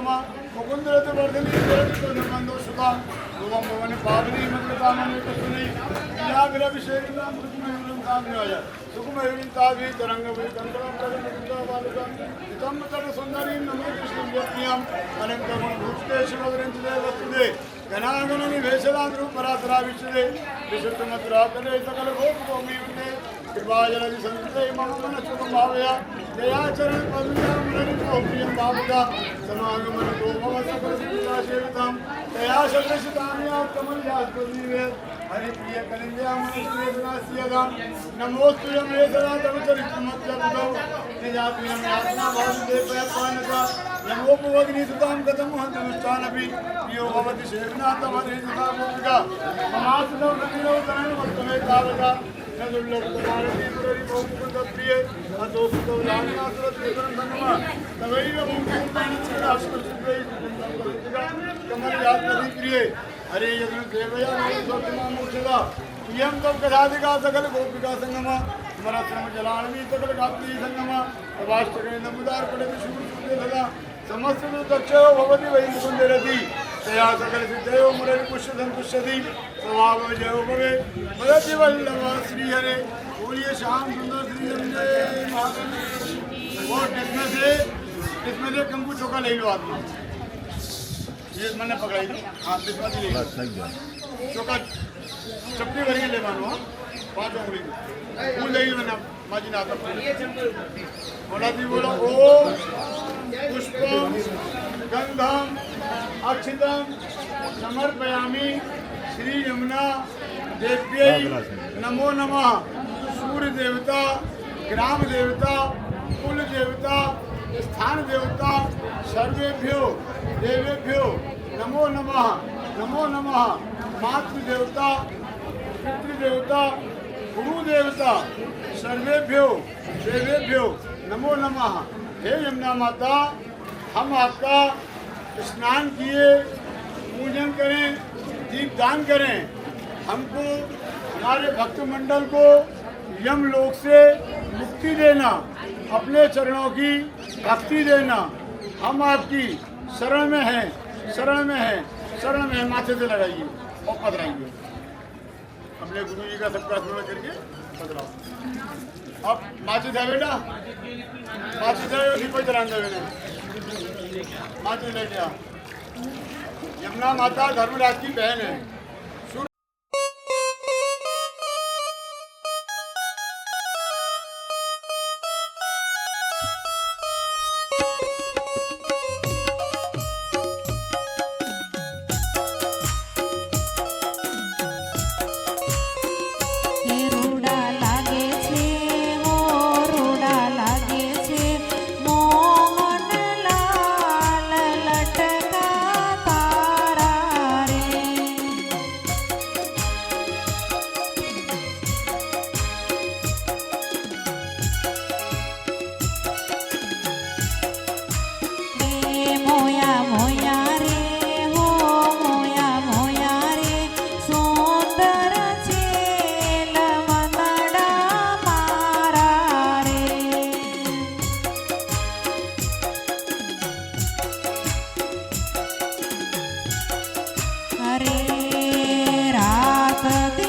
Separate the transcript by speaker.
Speaker 1: संगमा मुकुंदरत वर्धनी जरति नंदो सुता भुवम भवन पावनी मंगलकामने कसुनी याग्रभिषेक नाम सुखमयूरं कामयाय सुखमयूरं तावी तरंग वे कंदरं प्रगतिता बालका इदं तद सुंदरी नमो कृष्ण व्यक्तियां अनंत गुण भूते शिवग्रंथ देवस्तुते गणागण निवेशना रूपरात्रा विष्णुदे विशुद्ध मत्रा करे सकल भोग भूमि उन्ने कृपाजलधि संस्कृते मम मन सुखं भावया दया चरण पद्मजा मुनि प्रियं भावुका समागमन को भव सकल सिद्धा सेवितां दया सदृशतामिया कमल जास्पदीवे हरि प्रिय कलिंद्या मुनि नास्यदा नमोस्तु मे सदा तव चरित्रमत्यबुधौ निजापिनं यातना भावुदे प्रयत्नका नमो भगवती सुतां गतं हन्तनुष्ठानपि यो भवति सेवनाथं हरे सदा भूमिका ममासुदौ नदिनौ तरणं वस्तुमे तावका नदुल्लकुमारती पुररि बहुमुकुन्दप्रिय अतोस्तौ लालिनासुरत्रिकरं धन्मा तवैव मुक्तिं कमलजात्मति प्रिये हरे यज्ञ देवया स्वप्नमूर्छदा इयं तव कथाधिका सकल गोपिका संगमा स्मरश्रम जलानमी सकल गात्री संगमा तवाष्टके नमुदार पठति शूरसूर्य सदा समस्त दक्षो भवति वै मुकुन्दे रति तया सकल सिद्धयो मुररि पुष्य संतुष्यति स्वभाव जयो भवे मदति वल्लभ श्री हरे बोलिए श्याम सुंदर श्री हरे और इसमें से कंकु चौका ले लो आदमी ये मैंने पकड़ाई थी हाँ बिस्वादी ले लो चौका चपटी भर के ले मानो 5 उंगली फूल ले लो मैंने माजी ना आता बोला थी बोला ओम पुष्पम गंधम अक्षितम समर्पयामि श्री यमुना देव्यै नमो नमः सूर्य देवता ग्राम देवता कुल देवता स्थान देवता सर्वेभ्यो देवेभ्यो नमो नमः मातृ देवता पितृदेवता गुरु देवता सर्वेभ्यो देवेभ्यो नमो नमः। हे यमुना माता हम आपका स्नान किए पूजन करें दीप दान करें हमको हमारे भक्त मंडल को यमलोक से मुक्ति देना अपने चरणों की भक्ति देना हम आपकी शरण में हैं शरण में हैं माथे से लगाइए और पधराइए अपने गुरु जी का सबका स्मरण करके पधराओ अब माथे था बेटा माथे था दीपक जलाने बेटे माथे ले लिया यमुना माता धर्मराज की बहन है
Speaker 2: रात